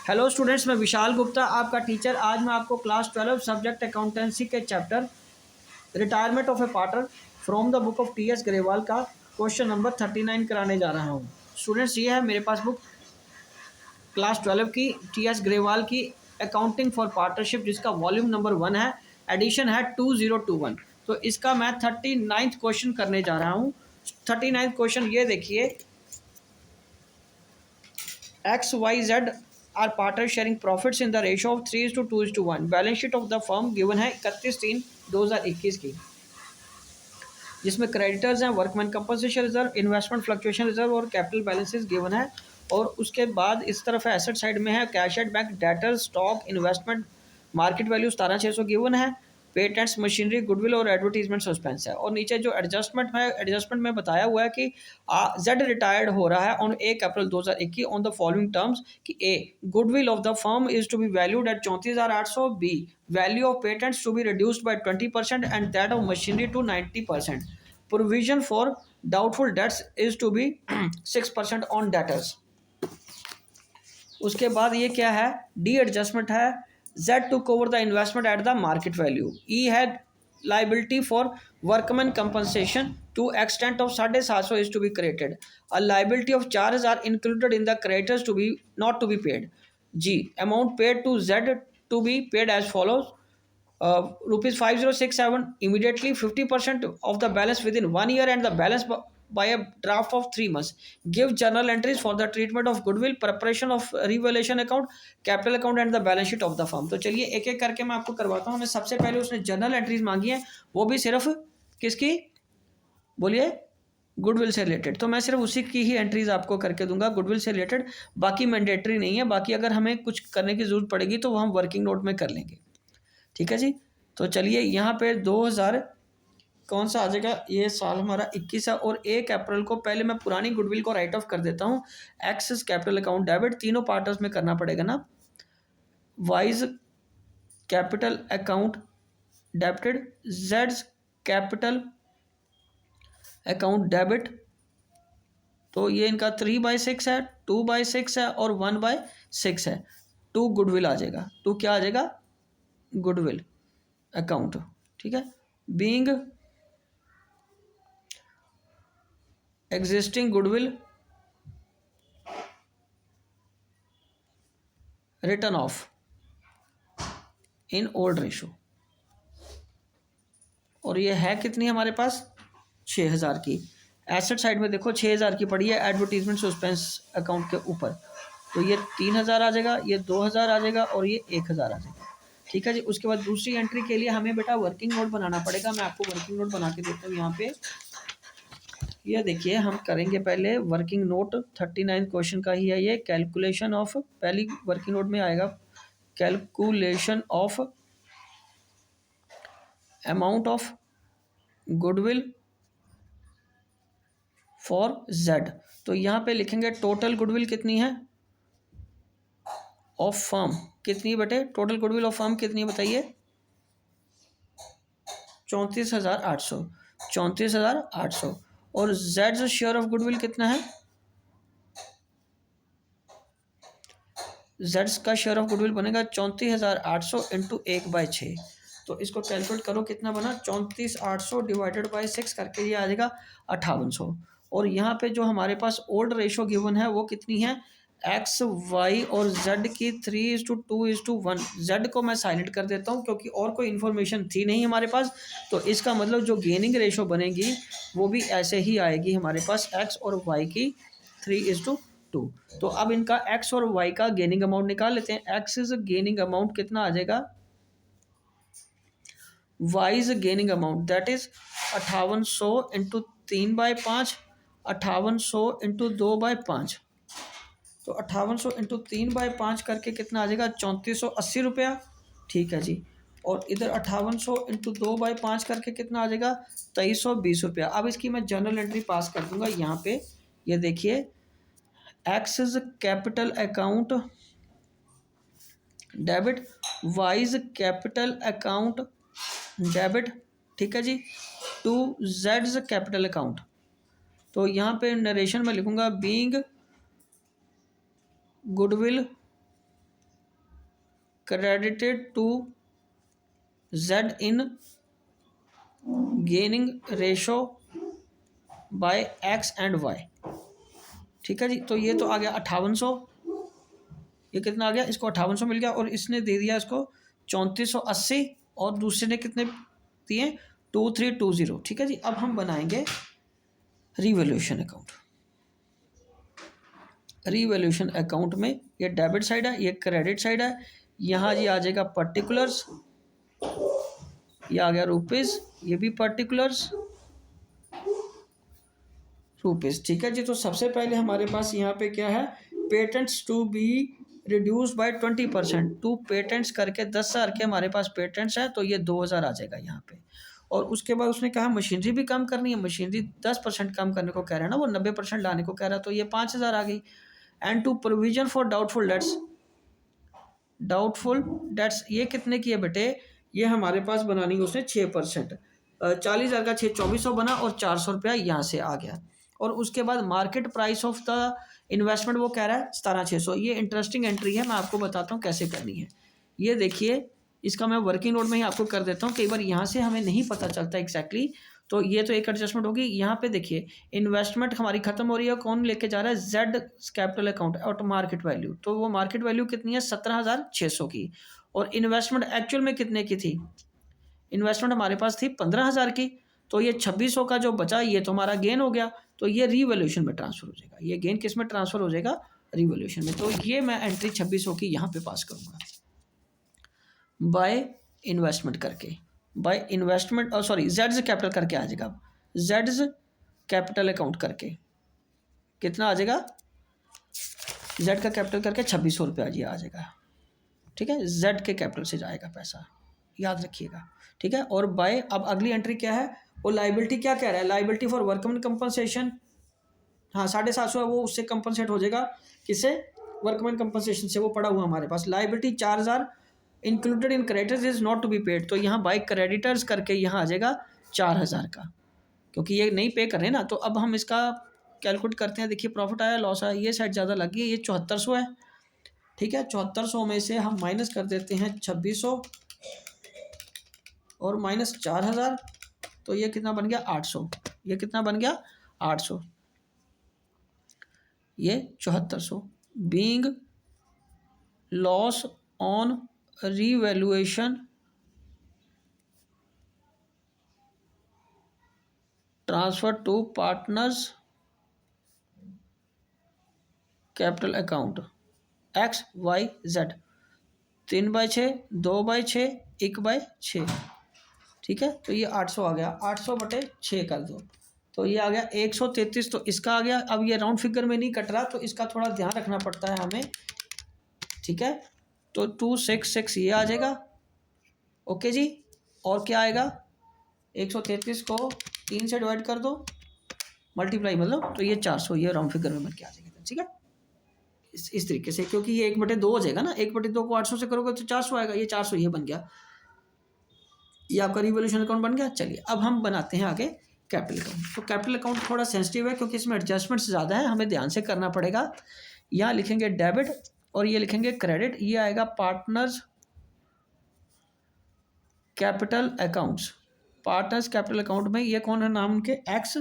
Hello students, मैं विशाल गुप्ता आपका teacher. आज मैं आपको क्लास 12 सब्जेक्ट अकाउंटेंसी के chapter retirement of a partner from the book of T S. Grewal का क्वेश्चन नंबर 39 कराने जा रहा हूँ। स्टूडेंट्स, ये है मेरे पास बुक क्लास 12 की टी.एस. ग्रेवाल की अकाउंटिंग फॉर पार्टनरशिप, जिसका वॉल्यूम नंबर 1 है, एडिशन है 2021। तो इसका मैं 39th क्वेश्चन करने जा रहा हूँ। 39th क्वेश्चन ये देखिए, XYZ are partners sharing profits in the ratio of 3:2:1। Balance sheet of the firm given है 31/3/2021 की, जिसमें क्रेडिटर्स हैं, workman compensation reserve, investment fluctuation reserve और कैपिटल बैलेंसेस गिवन है। और उसके बाद इस तरफ एसेट साइड में है cash at bank, debtors, stock, investment, market value 17,600 given है, पेटेंट्स, मशीनरी, गुडविल और एडवर्टीजमेंट सस्पेंस है। और नीचे जो एडजस्टमेंट है, एडजस्टमेंट में बताया हुआ है कि जेड रिटायर्ड हो रहा है on 1 April 2021 on the following terms कि a, goodwill of the firm is to be valued at 34,800, b, value of patents to be reduced by 20% and that of machinery to 90%, provision for doubtful debts is to be 6% on debtors. उसके बाद ये क्या है, d adjustment है, Z took over the investment at the market value, E had liability for workman compensation to extent of 750 is to be created, a liability of charges are included in the creditors to be not to be paid, G, amount paid to Z to be paid as follows, rupees 5067 immediately, 50% of the balance within 1 year and the balance by a draft of 3 months. Give journal entries for the treatment of goodwill, preparation of revaluation account, capital account and the balance sheet of the firm. तो चलिए एक एक करके मैं आपको करवाता हूँ। हमें सबसे पहले उसने जर्नल एंट्रीज मांगी है, वो भी सिर्फ किसकी, बोलिए, गुडविल से रिलेटेड। तो मैं सिर्फ उसी की ही एंट्रीज आपको करके दूंगा, गुडविल से रिलेटेड, बाकी मैंडेटरी नहीं है। बाकी अगर हमें कुछ करने की जरूरत पड़ेगी तो वो हम वर्किंग नोट में कर लेंगे, ठीक है जी। तो चलिए यहाँ पे 2000 कौन सा आ जाएगा, ये साल हमारा 21 है और 1 अप्रैल को पहले मैं पुरानी गुडविल को राइट ऑफ कर देता हूँ। एक्सेस कैपिटल अकाउंट डेबिट तीनों पार्टर्स में करना पड़ेगा ना, wise capital account debited, Jades capital account debit. तो ये इनका 3/6 है, 2/6 है और 1/6 है। 2 गुडविल आ जाएगा, 2 क्या आ जाएगा, गुडविल अकाउंट, ठीक है। Being existing goodwill return of in old ratio. और ये है कितनी हमारे पास, 6,000 की। एसेट साइड में देखो 6,000 की पड़ी है एडवर्टीजमेंट सस्पेंस अकाउंट के ऊपर। तो ये 3,000 आ जाएगा, ये 2,000 आ जाएगा और ये 1,000 आ जाएगा, ठीक है जी। उसके बाद दूसरी एंट्री के लिए हमें बेटा वर्किंग नोट बनाना पड़ेगा। मैं आपको वर्किंग नोट बना के देता हूँ यहाँ पे। ये देखिए, हम करेंगे पहले वर्किंग नोट, 39 क्वेश्चन का ही है ये। कैलकुलेशन ऑफ, पहली वर्किंग नोट में आएगा calculation of amount of goodwill for Z. तो यहाँ पे लिखेंगे टोटल गुडविल कितनी है ऑफ फर्म, कितनी बेटे, टोटल गुडविल ऑफ फर्म कितनी है बताइए, 34,800, 34,800। और जेड शेयर ऑफ गुडविल कितना है, जेड्स का शेयर ऑफ गुडविल बनेगा 34,800 इंटू 1/6। तो इसको कैलकुलेट करो कितना बना, 34,800 डिवाइडेड बाई 6 करके ये आ जाएगा 5800। और यहाँ पे जो हमारे पास ओल्ड रेशो गिवन है वो कितनी है, एक्स वाई और जेड की 3:2:1। जेड को मैं साइलेंट कर देता हूँ क्योंकि और कोई इन्फॉर्मेशन थी नहीं हमारे पास। तो इसका मतलब जो गेनिंग रेशो बनेगी वो भी ऐसे ही आएगी हमारे पास, एक्स और वाई की 3:2। तो अब इनका एक्स और वाई का गेनिंग अमाउंट निकाल लेते हैं। एक्स इज गेनिंग अमाउंट कितना आ जाएगा, Y is gaining amount that is 5800 into 3/5, 5800 into 2/5। तो 5800 इंटू 3/5 करके कितना आ जाएगा, 3480 रुपया, ठीक है जी। और इधर 5800 इंटू 2/5 करके कितना आ जाएगा, 2320 रुपया। अब इसकी मैं जर्नल एंट्री पास कर दूंगा यहाँ पे। ये देखिए, X is capital account debit, Y is capital account debit, ठीक है जी, टू जेड्स कैपिटल अकाउंट। तो यहाँ पे नरेशन में लिखूंगा being goodwill credited to Z in gaining ratio by X and Y। ठीक है जी, तो ये तो आ गया 5800, ये कितना आ गया, इसको 5800 मिल गया, और इसने दे दिया इसको 3480, और दूसरे ने कितने दिए 2320। ठीक है जी, अब हम बनाएंगे रिवैल्यूएशन अकाउंट। रिवैल्यूएशन अकाउंट में ये डेबिट साइड है, ये क्रेडिट साइड है। यहाँ जी आ जाएगा पर्टिकुलर्स, ये आ गया रुपीज़, ये भी पर्टिकुलर्स रुपीज़। ठीक है जी, तो सबसे पहले हमारे पास यहाँ पे क्या है, patents to be reduce by 20%। To patents करके 10,000 के हमारे पास पेटेंट्स है, तो ये 2,000 आ जाएगा यहाँ पे। और उसके बाद उसने कहा मशीनरी भी कम करनी है, मशीनरी 10% कम करने को कह रहा है ना, वो 90% लाने को कह रहा है, तो ये 5,000 आ गई। And to provision for doubtful debts, doubtful debts ये कितने की है बेटे, ये हमारे पास बनानी है उसने 6%। 40,000 का 6 2400 बना, और 400 रुपया यहाँ से आ गया। और उसके बाद market price of the investment वो कह रहा है 17,600। ये इंटरेस्टिंग एंट्री है, मैं आपको बताता हूँ कैसे करनी है। ये देखिए, इसका मैं वर्किंग नोट में ही आपको कर देता हूँ, कई बार यहाँ से हमें नहीं पता चलता एग्जैक्टली। तो ये तो एक एडजस्टमेंट होगी। यहाँ पे देखिए इन्वेस्टमेंट हमारी खत्म हो रही है, कौन लेके जा रहा है, जेड कैपिटल अकाउंट और मार्केट वैल्यू। तो वो मार्केट वैल्यू कितनी है 17,600 की, और इन्वेस्टमेंट एक्चुअल में कितने की थी, इन्वेस्टमेंट हमारे पास थी 15,000 की। तो ये 2600 का जो बचा ये तो हमारा गेन हो गया, तो ये रिवैल्यूएशन में ट्रांसफर हो जाएगा। ये गेन किस में ट्रांसफर हो जाएगा, रिवैल्यूएशन में। तो ये मैं एंट्री 2600 की यहाँ पे पास करूँगा बाय इन्वेस्टमेंट करके, by investment sorry Jades capital करके आ जाएगा। जेड्स कैपिटल अकाउंट करके कितना आ जाएगा, जेड का कैपिटल करके 2600 रुपया जी आ जाएगा। ठीक है, जेड के कैपिटल से जाएगा पैसा, याद रखिएगा। ठीक है, और बाय अब अगली एंट्री क्या है, वो लाइबिलिटी क्या कह रहा है, लाइबिलिटी फॉर वर्कमैन कंपनसेशन। हाँ 750 है, वो उससे कंपनसेट हो जाएगा, किससे, वर्कमैन कंपनसेशन से, वो पड़ा हुआ हमारे पास। Liability 4,000 included in creditors is not to be paid. तो यहाँ बाय क्रेडिटर्स करके यहाँ आ जाएगा 4,000 का, क्योंकि ये नहीं पे कर रहे ना। तो अब हम इसका कैलकुलेट करते हैं। देखिए प्रॉफिट आया लॉस आया, ये साइड ज़्यादा लग गई, ये 7400 है। ठीक है, 7400 में से हम माइनस कर देते हैं 2600 और माइनस 4,000, तो ये कितना बन गया 800। ये कितना बन गया 800, ये 7400 being loss on revaluation transfer to partners capital account X Y Z, 3/6, 2/6, 1/6। ठीक है, तो ये 800 आ गया, 800/6 कर दो, तो ये आ गया 133। तो इसका आ गया। अब ये राउंड फिगर में नहीं कट रहा, तो इसका थोड़ा ध्यान रखना पड़ता है हमें। ठीक है, तो 266 ये आ जाएगा। ओके जी, और क्या आएगा, 133 को 3 से डिवाइड कर दो, मल्टीप्लाई मतलब, तो ये 400 ये राउंड फिगर में बन के आ जाएगा। ठीक है, इस तरीके से, क्योंकि ये 1/2 हो जाएगा ना, 1/2 को 800 से करोगे तो 400 आएगा, ये 400 ये बन गया, ये आपका रिवॉल्यूशन अकाउंट बन गया। चलिए अब हम बनाते हैं आगे कैपिटल अकाउंट। तो कैपिटल अकाउंट थोड़ा सेंसिटिव है, क्योंकि इसमें एडजस्टमेंट्स ज़्यादा है, हमें ध्यान से करना पड़ेगा। यहाँ लिखेंगे डेबिट और ये लिखेंगे क्रेडिट, ये आएगा partners capital accounts. Partners capital account में ये कौन है नाम उनके, X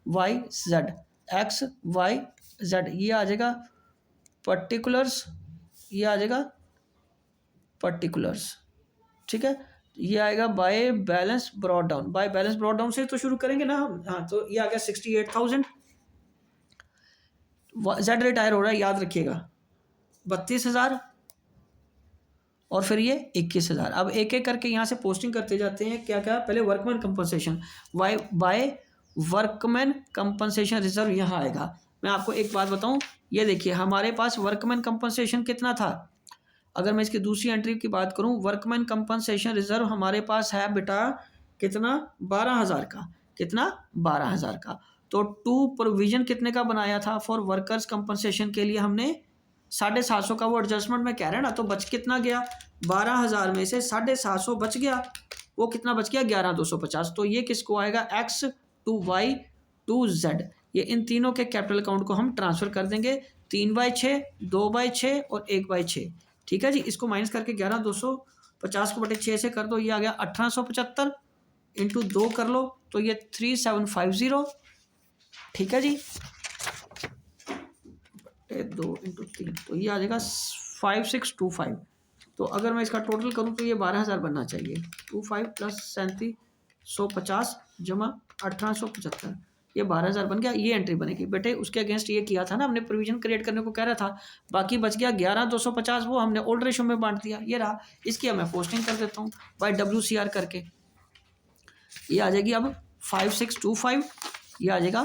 Y Z, X Y Z, ये आ जाएगा पर्टिकुलर्स, ये आ जाएगा पर्टिकुलर्स। ठीक है, ये आएगा by balance brought down, by balance brought down से तो शुरू करेंगे ना हम। हाँ, तो ये आ गया 68,000। जेड रिटायर हो रहा है, याद रखिएगा, 32,000, और फिर ये 21,000। अब एक एक करके यहाँ से पोस्टिंग करते जाते हैं। क्या क्या, पहले workman compensation, by workman compensation reserve यहाँ आएगा। मैं आपको एक बात बताऊँ, ये देखिए हमारे पास वर्कमैन कंपनसेशन कितना था, अगर मैं इसकी दूसरी एंट्री की बात करूं, वर्कमैन कंपनसेशन रिजर्व हमारे पास है बेटा कितना, 12,000 का, कितना 12,000 का। तो टू प्रोविजन कितने का बनाया था, फॉर वर्कर्स कंपनसेशन के लिए हमने 750 का, वो एडजस्टमेंट में कह रहे हैं ना। तो बच कितना गया, 12,000 में से 750 बच गया, वो कितना बच गया 11,250। तो ये किसको आएगा, X to Y to Z, ये इन तीनों के कैपिटल अकाउंट को हम ट्रांसफर कर देंगे। 3/6, 2/6 और 1/6। ठीक है जी। इसको माइनस करके 11,250 को बटे 6 से कर दो, ये आ गया 1875 इंटू 2 कर लो तो ये 3750। ठीक है जी, 2 इंटू 3 तो ये आ जाएगा 5625। तो अगर मैं इसका टोटल करूँ तो ये 12,000 बनना चाहिए। 25 प्लस 3750 जमा 1875, ये 12,000 बन गया। ये एंट्री बनेगी बेटे, उसके अगेंस्ट ये किया था ना हमने, प्रोविजन क्रिएट करने को कह रहा था। बाकी बच गया 11,250, वो हमने ओल्ड रेशो में बांट दिया, ये रहा। इसकी अब मैं पोस्टिंग कर देता हूँ बाय WCR करके। ये आ जाएगी अब 5625, ये आ जाएगा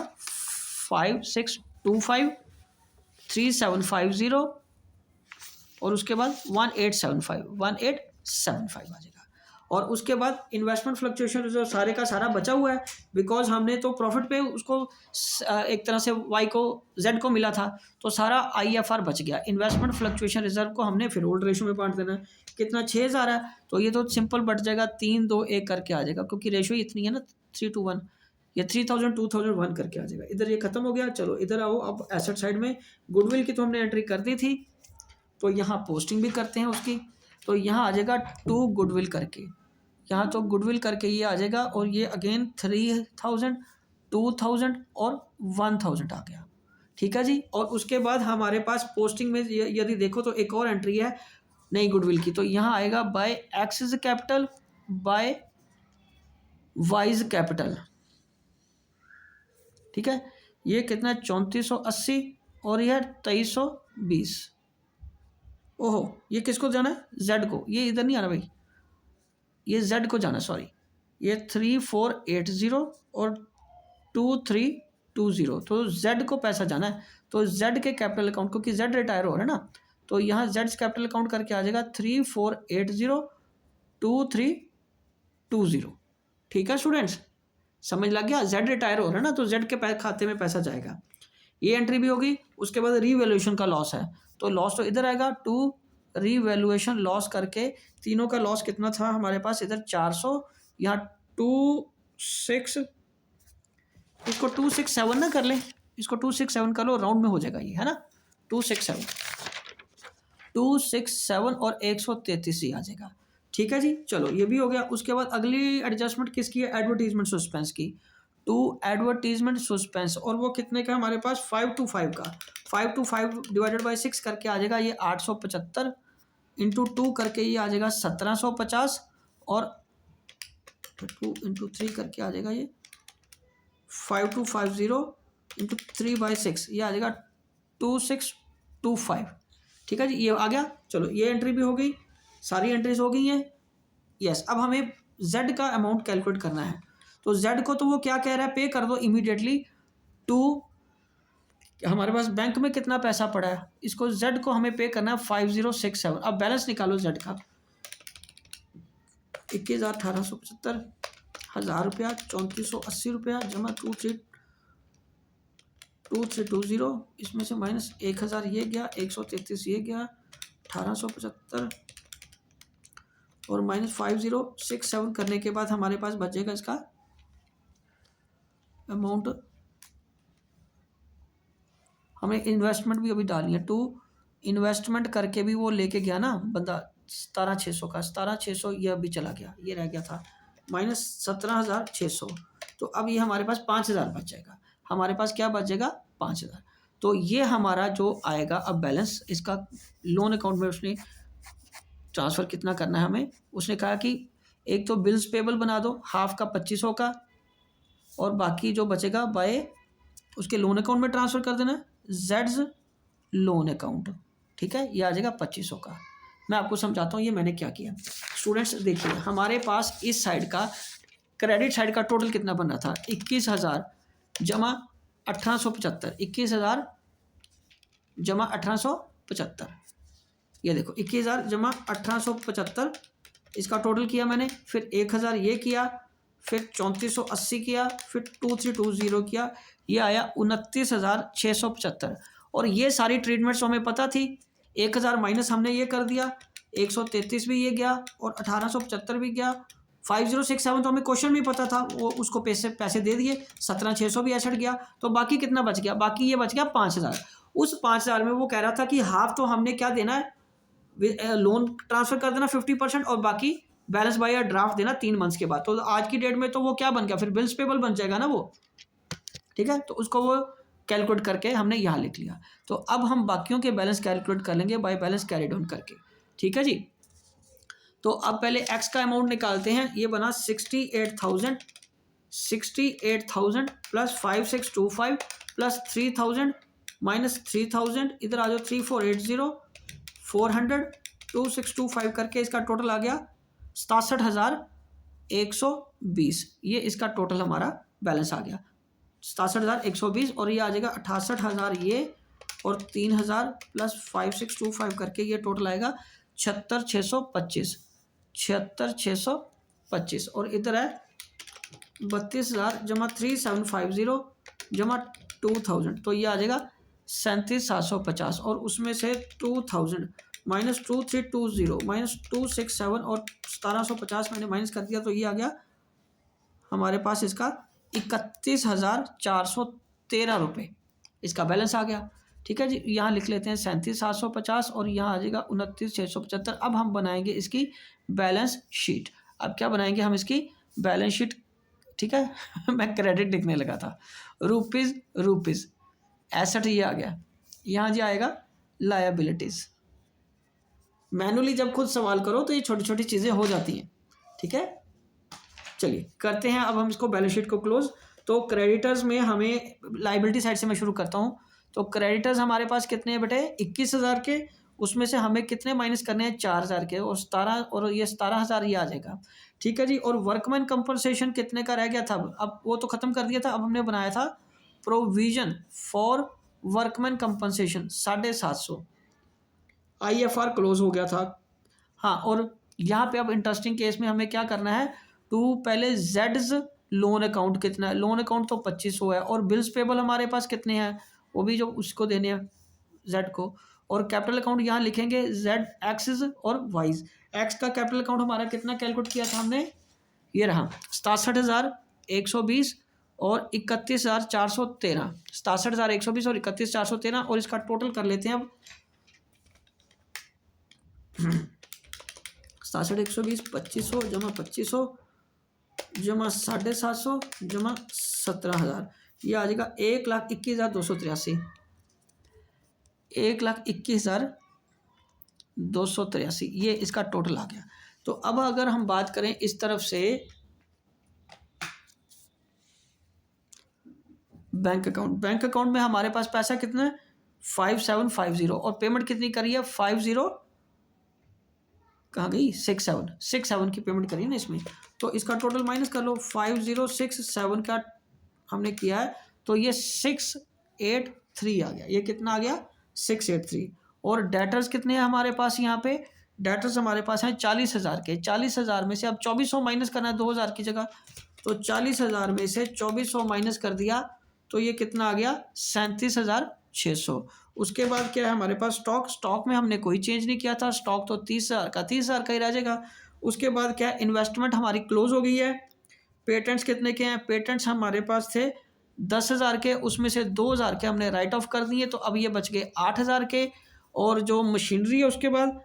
5625 3750 और उसके बाद 1875 आ जाएगा। और उसके बाद इन्वेस्टमेंट फ्लक्चुएशन रिजर्व सारे का सारा बचा हुआ है, बिकॉज हमने तो प्रॉफिट पे उसको एक तरह से वाई को जेड को मिला था, तो सारा IFR बच गया। इन्वेस्टमेंट फ्लक्चुएशन रिजर्व को हमने फिर ओल्ड रेशो में बांट देना है। कितना 6,000 है, तो ये तो सिंपल बट जाएगा 3 2 1 करके आ जाएगा, क्योंकि रेशो इतनी है ना 3:1, ये 3000 2001 करके आ जाएगा। इधर ये खत्म हो गया। चलो इधर आओ, अब एसेट साइड में गुडविल की तो हमने एंट्री कर दी थी, तो यहाँ पोस्टिंग भी करते हैं उसकी। तो यहाँ आ जाएगा 2 गुडविल करके, यहाँ तो गुडविल करके ये आ जाएगा, और ये अगेन 3000 2000 और 1000 आ गया। ठीक है जी। और उसके बाद हमारे पास पोस्टिंग में यदि देखो तो एक और एंट्री है नई गुडविल की, तो यहाँ आएगा by X's capital by Y's capital. ठीक है, ये कितना 3480 और यह 2320। ओहो, ये किसको जाना है? जेड को। ये इधर नहीं आना भाई, ये जेड को जाना, सॉरी। ये 3480 और 2320, तो जेड को पैसा जाना है। तो जेड के कैपिटल अकाउंट, क्योंकि जेड रिटायर हो रहा है ना, तो यहाँ जेड कैपिटल अकाउंट करके आ जाएगा 3480 2320। ठीक है स्टूडेंट्स, समझ लग गया? जेड रिटायर हो रहा है ना, तो जेड के खाते में पैसा जाएगा। ये एंट्री भी होगी। उसके बाद रीवैल्यूएशन का लॉस है, तो लॉस तो इधर आएगा 2 रीवैल्यूएशन लॉस करके। तीनों का लॉस कितना था हमारे पास? इधर 400, यहाँ 26, इसको 267 ना कर लें, इसको 267 कर लो, राउंड में हो जाएगा ये, है ना। 267 और 133 ही आ जाएगा। ठीक है जी, चलो ये भी हो गया। उसके बाद अगली एडजस्टमेंट किसकी है? एडवर्टीजमेंट सस्पेंस की। 2 एडवर्टीजमेंट सस्पेंस, और वो कितने का हमारे पास? 5 to 5 का। 5 to 5 डिवाइडेड बाई 6 करके आ जाएगा ये 875 इंटू 2 करके ये आ जाएगा 1750, और 2 इंटू 3 करके आ जाएगा ये 5250 इंटू 3/6, ये आ जाएगा 2625। ठीक है जी, ये आ गया। चलो ये एंट्री भी हो गई, सारी एंट्रीज हो गई हैं। यस, अब हमें जेड का अमाउंट कैलकुलेट करना है। तो जेड को तो वो क्या कह रहा है? पे कर दो इमीडिएटली टू, हमारे पास बैंक में कितना पैसा पड़ा है, इसको जेड को हमें पे करना है 5067। अब बैलेंस निकालो जेड का, 21,1875, 1000 रुपया, 3480 रुपया जमा 2320, इसमें से माइनस 1000 ये गया, 133 ये गया, 1875 और माइनस 5067 करने के बाद हमारे पास बचेगा इसका अमाउंट। हमें इन्वेस्टमेंट भी अभी डालनी है। 2 इन्वेस्टमेंट करके भी वो लेके गया ना बंदा 17,600 का, 17,600 ये अभी चला गया, ये रह गया था माइनस 17,600। तो अब ये हमारे पास 5,000 बच जाएगा। हमारे पास क्या बच जाएगा? 5,000। तो ये हमारा जो आएगा अब बैलेंस, इसका लोन अकाउंट में उसने ट्रांसफ़र कितना करना है हमें, उसने कहा कि एक तो बिल्स पेबल बना दो हाफ का 2500 का, और बाकी जो बचेगा बाय उसके लोन अकाउंट में ट्रांसफ़र कर देना है, जेड्स लोन अकाउंट। ठीक है, ये आ जाएगा 2500 का। मैं आपको समझाता हूँ ये मैंने क्या किया। स्टूडेंट्स देखिए, हमारे पास इस साइड का क्रेडिट साइड का टोटल कितना बन रहा था? 21,000 जमा 1875, 21,000 जमा 1875, ये देखो 21,000 जमा 1875, इसका टोटल किया मैंने। फिर 1,000 ये किया, फिर 3480 किया, फिर 2320 किया, ये आया 29,675। और ये सारी ट्रीटमेंट्स हमें पता थी। 1,000 माइनस हमने ये कर दिया, 133 भी ये गया और 1875 भी गया। 5067 तो हमें क्वेश्चन भी पता था, वो उसको पैसे दे दिए। 17,600 भी एसेट गया, तो बाकी कितना बच गया? बाकी ये बच गया 5,000। उस 5,000 में वो कह रहा था कि हाफ तो हमने क्या देना है, लोन ट्रांसफर कर देना 50% और बाकी बैलेंस बाय ड्राफ्ट देना 3 मंथ्स के बाद। तो आज की डेट में तो वो क्या बन गया, फिर बिल्स पेबल बन जाएगा ना वो, ठीक है। तो उसको वो कैलकुलेट करके हमने यहाँ लिख लिया। तो अब हम बाकियों के बैलेंस कैलकुलेट कर लेंगे बाय बैलेंस कैरी डाउन करके, ठीक है जी। तो अब पहले एक्स का अमाउंट निकालते हैं। ये बना 68,000 प्लस 5625 प्लस 3000 माइनस 3000, इधर आ जाओ 3480 400 2625 करके इसका टोटल आ गया 67,120। ये इसका टोटल हमारा बैलेंस आ गया 67,120 और ये आ जाएगा 68,000 ये और 3,000 प्लस 5625 करके ये टोटल आएगा 76,625 और इधर है 32,000 जमा 3750 जमा 2000, तो ये आ जाएगा 37,750 और उसमें से 2000 माइनस 2320 माइनस 267 और 1750 मैंने माइनस कर दिया, तो ये आ गया हमारे पास इसका 31,413 रुपये इसका बैलेंस आ गया, ठीक है जी। यहाँ लिख लेते हैं 37,750 और यहाँ आ जाएगा 29,675। अब हम बनाएंगे इसकी बैलेंस शीट। अब क्या बनाएंगे हम इसकी बैलेंस शीट, ठीक है। मैं क्रेडिट लिखने लगा था, रुपीज़ एसेट ये आ गया, यहाँ जी आएगा लायबिलिटीज़। मैनुअली जब खुद सवाल करो तो ये छोटी छोटी चीज़ें हो जाती हैं, ठीक है। चलिए करते हैं अब हम इसको बैलेंस शीट को क्लोज। तो क्रेडिटर्स में हमें लाइबिलिटी साइड से मैं शुरू करता हूँ। तो क्रेडिटर्स हमारे पास कितने हैं बेटे, 21,000 के, उसमें से हमें कितने माइनस करने हैं 4,000 के और 17,000 ये आ जाएगा, ठीक है जी। और वर्कमैन कंपनसेशन कितने का रह गया था, अब वो तो ख़त्म कर दिया था। अब हमने बनाया था provision for workman compensation 750, IFR close हो गया था। हाँ, और यहाँ पे अब इंटरेस्टिंग केस में हमें क्या करना है, टू पहले जेड्स लोन अकाउंट कितना है, लोन अकाउंट तो 2500 है और बिल्स पेबल हमारे पास कितने हैं, वो भी जो उसको देने हैं जेड को। और कैपिटल अकाउंट यहाँ लिखेंगे जेड एक्सिस और वाइज। एक्स का कैपिटल अकाउंट हमारा कितना कैलकुलेट किया था हमने, ये रहा 67,120 और 31,413, 67,120 और 31,413 और इसका टोटल कर लेते हैं अब 67,120 2500 जमा 2500 जमा 750 जमा 17,000, ये आ जाएगा 1,21,283, 1,21,283 ये इसका टोटल आ गया। तो अब अगर हम बात करें इस तरफ से बैंक अकाउंट में हमारे पास पैसा कितना है 5750 और पेमेंट कितनी करी है 50 कहाँ गई 67 की पेमेंट करी ना इसमें। तो इसका टोटल माइनस कर लो, 5067 का हमने किया है तो ये 683 आ गया। ये कितना आ गया 683। और डेटर्स कितने हैं हमारे पास, यहाँ पे डेटर्स हमारे पास हैं 40,000 के। 40,000 में से अब 2400 माइनस करना है 2000 की जगह, तो 40,000 में से 2400 माइनस कर दिया तो ये कितना आ गया 37,600। उसके बाद क्या है हमारे पास स्टॉक में हमने कोई चेंज नहीं किया था, स्टॉक तो 30,000 का 30,000 का ही रह जाएगा। उसके बाद क्या इन्वेस्टमेंट हमारी क्लोज हो गई है। पेटेंट्स कितने के हैं, पेटेंट्स हमारे पास थे 10,000 के, उसमें से 2,000 के हमने राइट ऑफ कर दिए, तो अब ये बच गए 8,000 के। और जो मशीनरी है उसके बाद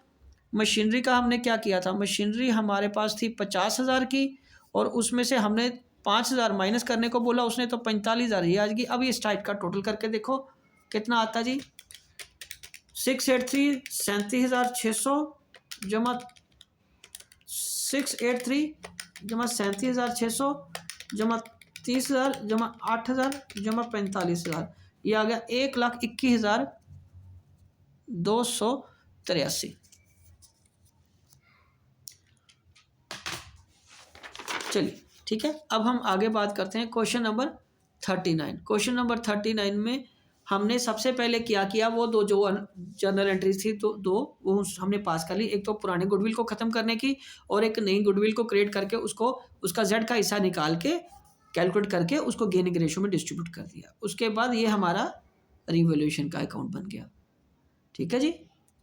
मशीनरी का हमने क्या किया था, मशीनरी हमारे पास थी 50,000 की और उसमें से हमने 5,000 माइनस करने को बोला उसने, तो 45,000 ये आ जाएगी। अब ये स्टाइट का टोटल करके देखो कितना आता जी 683 37,600 जमा 683 जमा 37,600 जमा 30,000 जमा 8,000 जमा 45,000, ये आ गया 1,21,283। चलिए ठीक है, अब हम आगे बात करते हैं क्वेश्चन नंबर 39। क्वेश्चन नंबर 39 में हमने सबसे पहले क्या किया, वो दो जो जर्नल एंट्रीज थी तो दो वो हमने पास कर ली। एक तो पुराने गुडविल को ख़त्म करने की और एक नई गुडविल को क्रिएट करके उसको उसका जेड का हिस्सा निकाल के कैलकुलेट करके उसको गेनिंग रेशो में डिस्ट्रीब्यूट कर दिया। उसके बाद ये हमारा रिवैल्यूएशन का अकाउंट बन गया। ठीक है जी,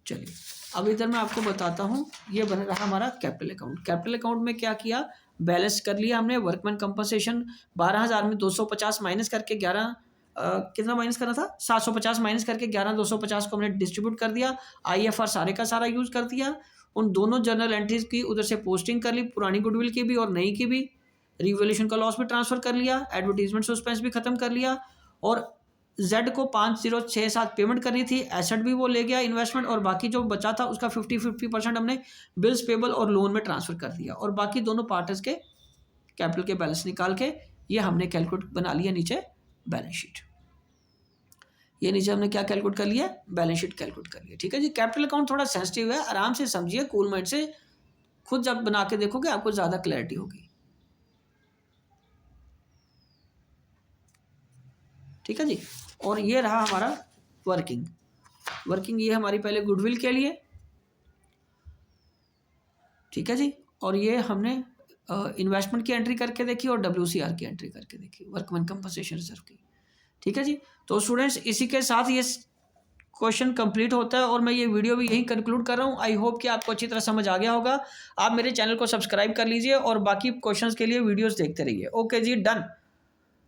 चलिए अब इधर मैं आपको बताता हूँ। ये बन रहा हमारा कैपिटल अकाउंट। कैपिटल अकाउंट में क्या किया, बैलेंस कर लिया हमने। वर्कमैन कंपनसेशन 12,000 में 250 माइनस करके 11 कितना माइनस करना था, 750 माइनस करके 11,250 को हमने डिस्ट्रीब्यूट कर दिया। IFR सारे का सारा यूज़ कर दिया। उन दोनों जर्नल एंट्रीज की उधर से पोस्टिंग कर ली, पुरानी गुडविल की भी और नई की भी। रिवोल्यूशन का लॉस भी ट्रांसफर कर लिया, एडवर्टीजमेंट सस्पेंस भी खत्म कर लिया, और जेड को 5067 पेमेंट करनी थी, एसेट भी वो ले गया इन्वेस्टमेंट, और बाकी जो बचा था उसका 50% हमने बिल्स पेबल और लोन में ट्रांसफर कर दिया, और बाकी दोनों पार्टर्स के कैपिटल के बैलेंस निकाल के ये हमने कैलकुलेट बना लिया नीचे बैलेंस शीट। ये नीचे हमने क्या कैलकुलेट कर लिया, बैलेंस शीट कैलकुलेट कर लिया। ठीक है जी, कैपिटल अकाउंट थोड़ा सेंसिटिव है, आराम से समझिए, कूल माइंड से, खुद जब बना के देखोगे आपको ज़्यादा क्लैरिटी होगी। ठीक है जी, और ये रहा हमारा वर्किंग ये हमारी पहले गुडविल के लिए। ठीक है जी, और ये हमने इन्वेस्टमेंट की एंट्री करके देखी और WCR की एंट्री करके देखी, वर्कमैन कंपनसेशन रिजर्व की। ठीक है जी, तो स्टूडेंट्स इसी के साथ ये क्वेश्चन कंप्लीट होता है और मैं ये वीडियो भी यही कंक्लूड कर रहा हूँ। आई होप कि आपको अच्छी तरह समझ आ गया होगा। आप मेरे चैनल को सब्सक्राइब कर लीजिए और बाकी क्वेश्चंस के लिए वीडियोस देखते रहिए। ओके जी, डन।